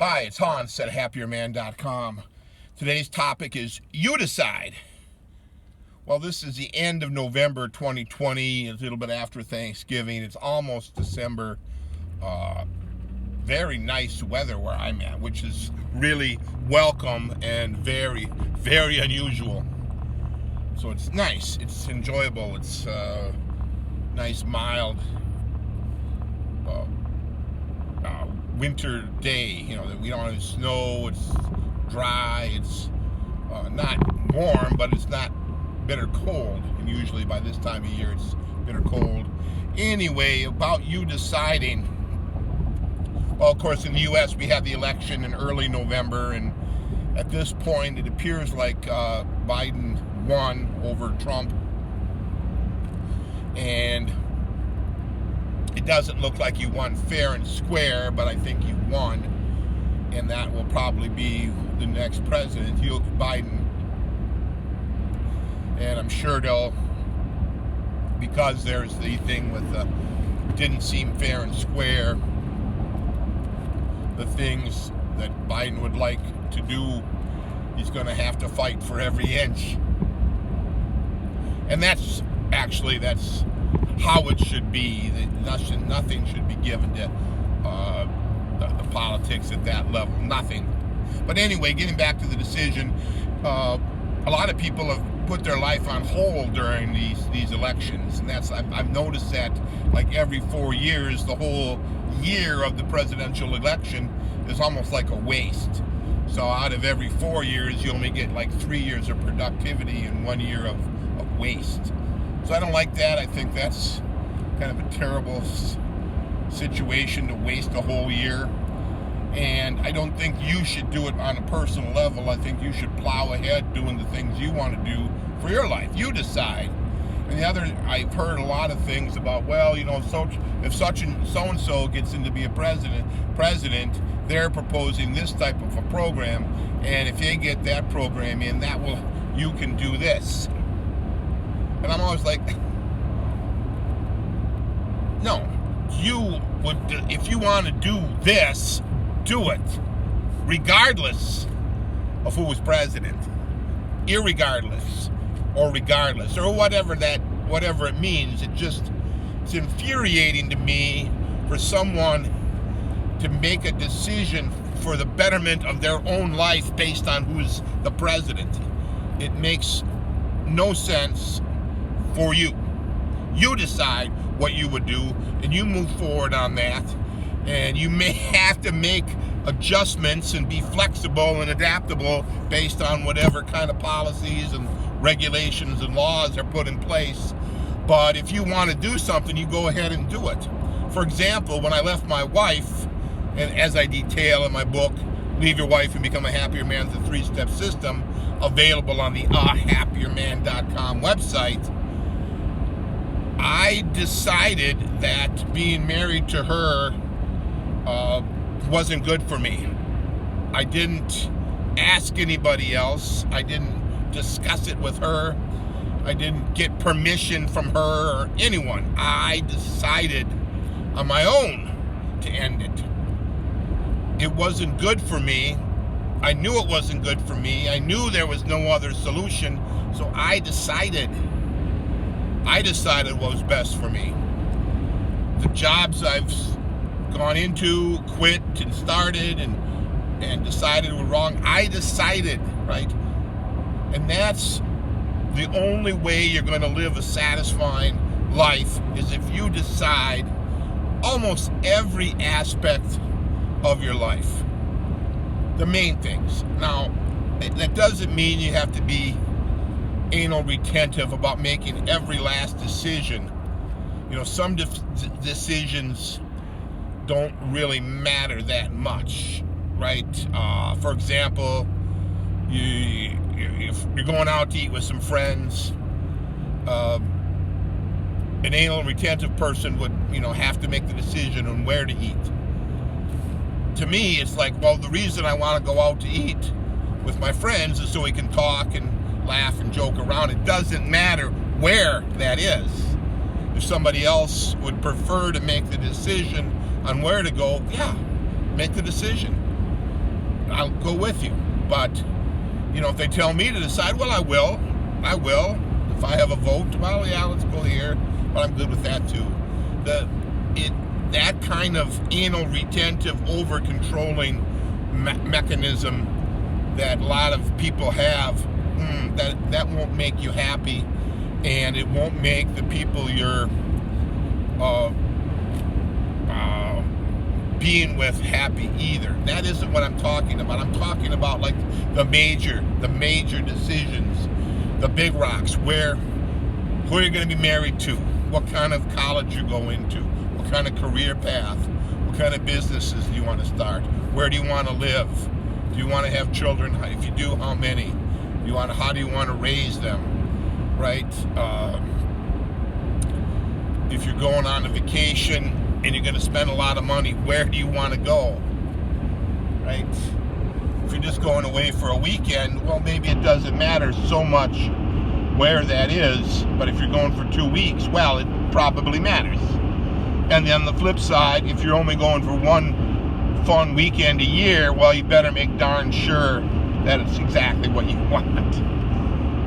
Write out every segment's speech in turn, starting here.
Hi, it's Hans at happierman.com. Today's topic is you decide. Well, this is the end of November 2020, a little bit after Thanksgiving. It's almost December. Very nice weather where I'm at, which is really welcome and very, very unusual. So it's nice. It's enjoyable. It's nice, mild winter day. You know, that we don't have snow. It's dry. It's not warm, but it's not bitter cold. And usually by this time of year, it's bitter cold. Anyway, about you deciding. Well, of course, in the U.S., we had the election in early November, and at this point, it appears like Biden won over Trump, and it doesn't look like he won fair and square, but I think he won, and that will probably be the next president, Biden. And I'm sure they'll, because there's the thing with the didn't seem fair and square, the things that Biden would like to do, he's going to have to fight for every inch. And that's how it should be. Nothing should be given to the politics at that level. Nothing. But anyway, getting back to the decision, a lot of people have put their life on hold during these elections, and I've noticed that like every 4 years, the whole year of the presidential election is almost like a waste. So out of every 4 years, you only get like 3 years of productivity and 1 year of waste. So I don't like that. I think that's kind of a terrible situation to waste a whole year. And I don't think you should do it on a personal level. I think you should plow ahead doing the things you want to do for your life. You decide. And the other, I've heard a lot of things about, well, you know, if such and so gets in to be a president, they're proposing this type of a program, and if they get that program in, you can do this. And I'm always like, no, if you want to do this, do it, regardless of who was president, irregardless, or regardless, or whatever it means. It's infuriating to me for someone to make a decision for the betterment of their own life based on who's the president. It makes no sense for you. You decide what you would do, and you move forward on that, and you may have to make adjustments and be flexible and adaptable based on whatever kind of policies and regulations and laws are put in place. But if you want to do something, you go ahead and do it. For example, when I left my wife, and as I detail in my book, Leave Your Wife and Become a Happier Man, the 3-step system, available on the happierman.com website, I decided that being married to her wasn't good for me. I didn't ask anybody else. I didn't discuss it with her. I didn't get permission from her or anyone. I decided on my own to end it. It wasn't good for me. I knew it wasn't good for me. I knew there was no other solution. So I decided what was best for me. The jobs I've gone into, quit, and started, and decided were wrong, I decided, right? And that's the only way you're going to live a satisfying life, is if you decide almost every aspect of your life. The main things. Now, that doesn't mean you have to be anal retentive about making every last decision. You know, some decisions don't really matter that much, right? For example, if you're going out to eat with some friends, an anal retentive person would, have to make the decision on where to eat. To me, it's like, well, the reason I want to go out to eat with my friends is so we can talk and laugh and joke around. It doesn't matter where that is. If somebody else would prefer to make the decision on where to go, yeah, make the decision. I'll go with you. But, if they tell me to decide, well, I will. If I have a vote, well, yeah, let's go here. But I'm good with that too. That kind of anal retentive, over-controlling mechanism that a lot of people have, that won't make you happy, and it won't make the people you're being with happy either. That isn't what I'm talking about. I'm talking about like the major decisions, the big rocks, who are you going to be married to, what kind of college you go into, what kind of career path, what kind of businesses do you want to start, where do you want to live, do you want to have children, if you do, how many, how do you want to raise them, right? If you're going on a vacation and you're going to spend a lot of money, where do you want to go, right? If you're just going away for a weekend, well, maybe it doesn't matter so much where that is, but if you're going for 2 weeks, well, it probably matters. And then on the flip side, if you're only going for one fun weekend a year, well, you better make darn sure that it's exactly what you want,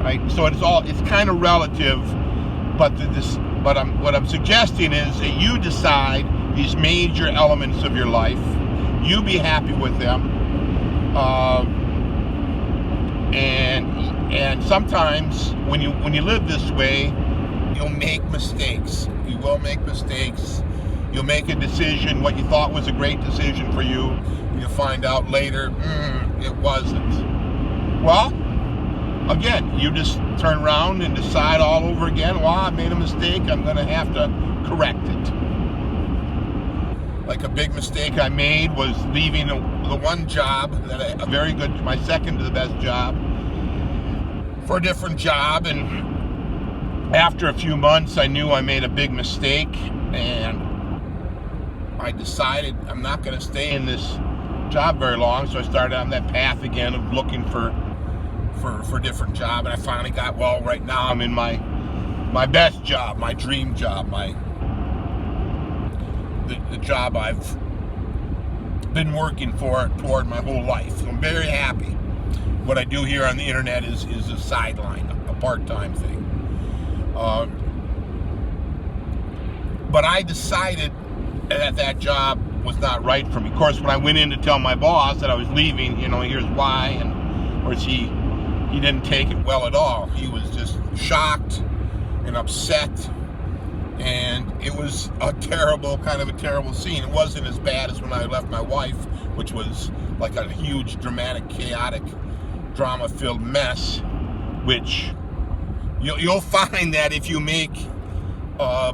right? So it's kind of relative, but what I'm suggesting is that you decide these major elements of your life, you be happy with them, and sometimes when you live this way, you'll make mistakes. You will make mistakes. You'll make a decision, what you thought was a great decision for you, and you'll find out later, it wasn't. Well, again, you just turn around and decide all over again, well, I made a mistake, I'm going to have to correct it. Like a big mistake I made was leaving the one job, my second to the best job, for a different job, and after a few months I knew I made a big mistake, and I decided I'm not going to stay in this job very long, so I started on that path again of looking for a different job, and I finally got, well, right now I'm in my best job, my dream job, the job I've been working toward my whole life. So I'm very happy. What I do here on the internet is a sideline, a part-time thing. But I decided that job was not right for me. Of course, when I went in to tell my boss that I was leaving, here's why, and of course he didn't take it well at all. He was just shocked and upset, and it was a terrible scene. It wasn't as bad as when I left my wife, which was like a huge, dramatic, chaotic, drama-filled mess, which you'll find that if you make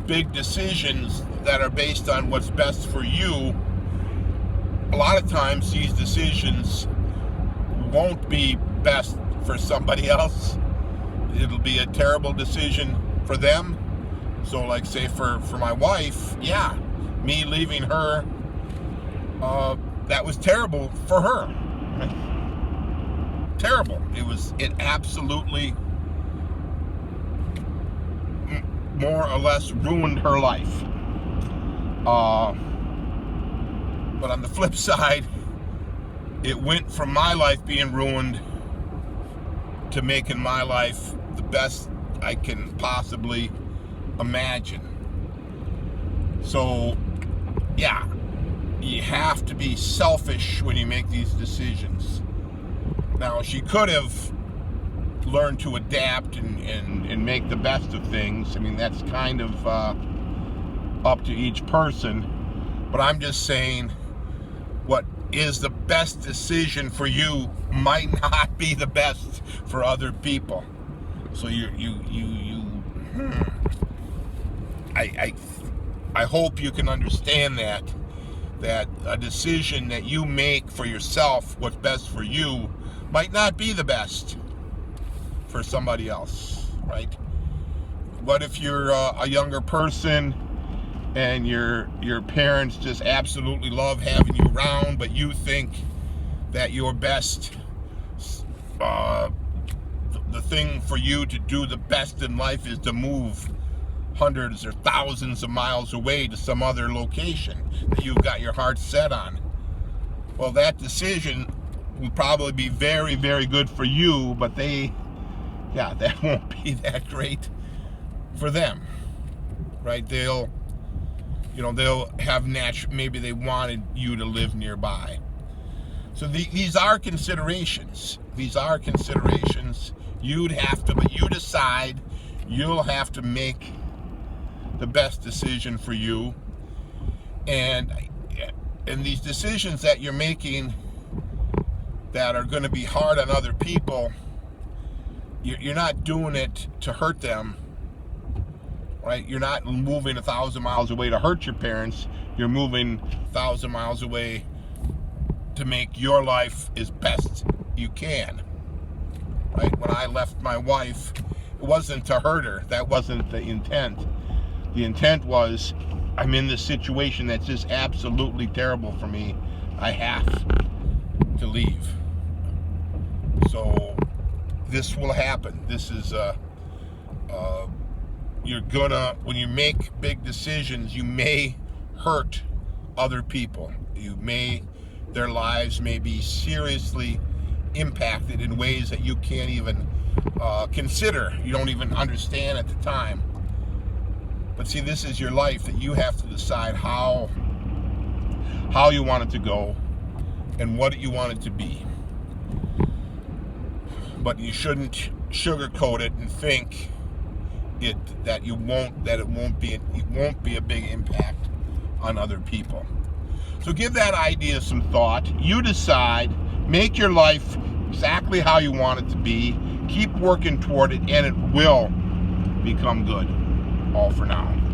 big decisions that are based on what's best for you, a lot of times these decisions won't be best for somebody else. It'll be a terrible decision for them. So like, say for my wife, yeah, me leaving her, that was terrible for her. Terrible. It absolutely more or less ruined her life. But on the flip side, it went from my life being ruined to making my life the best I can possibly imagine. So, yeah, you have to be selfish when you make these decisions. Now, she could have learned to adapt and make the best of things. I mean, that's kind of up to each person. But I'm just saying, what is the best decision for you might not be the best for other people. So I hope you can understand that a decision that you make for yourself, what's best for you, might not be the best for somebody else, right? What if you're a younger person and your parents just absolutely love having you around, but you think that your best, the thing for you to do the best in life is to move hundreds or thousands of miles away to some other location that you've got your heart set on? Well, that decision will probably be very, very good for you, but that won't be that great for them, right? They'll have maybe they wanted you to live nearby. So these are considerations. These are considerations. But you decide. You'll have to make the best decision for you. And these decisions that you're making that are going to be hard on other people, you're not doing it to hurt them, right? You're not moving 1,000 miles away to hurt your parents. You're moving 1,000 miles away to make your life as best you can, right? When I left my wife, it wasn't to hurt her. That wasn't the intent. The intent was, I'm in this situation that's just absolutely terrible for me. I have to leave. So this will happen. This is when you make big decisions, you may hurt other people. Their lives may be seriously impacted in ways that you can't even consider. You don't even understand at the time. But see, this is your life that you have to decide how you want it to go and what you want it to be. But you shouldn't sugarcoat it and think it won't be a big impact on other people. So give that idea some thought. You decide, make your life exactly how you want it to be, keep working toward it, and it will become good. All for now.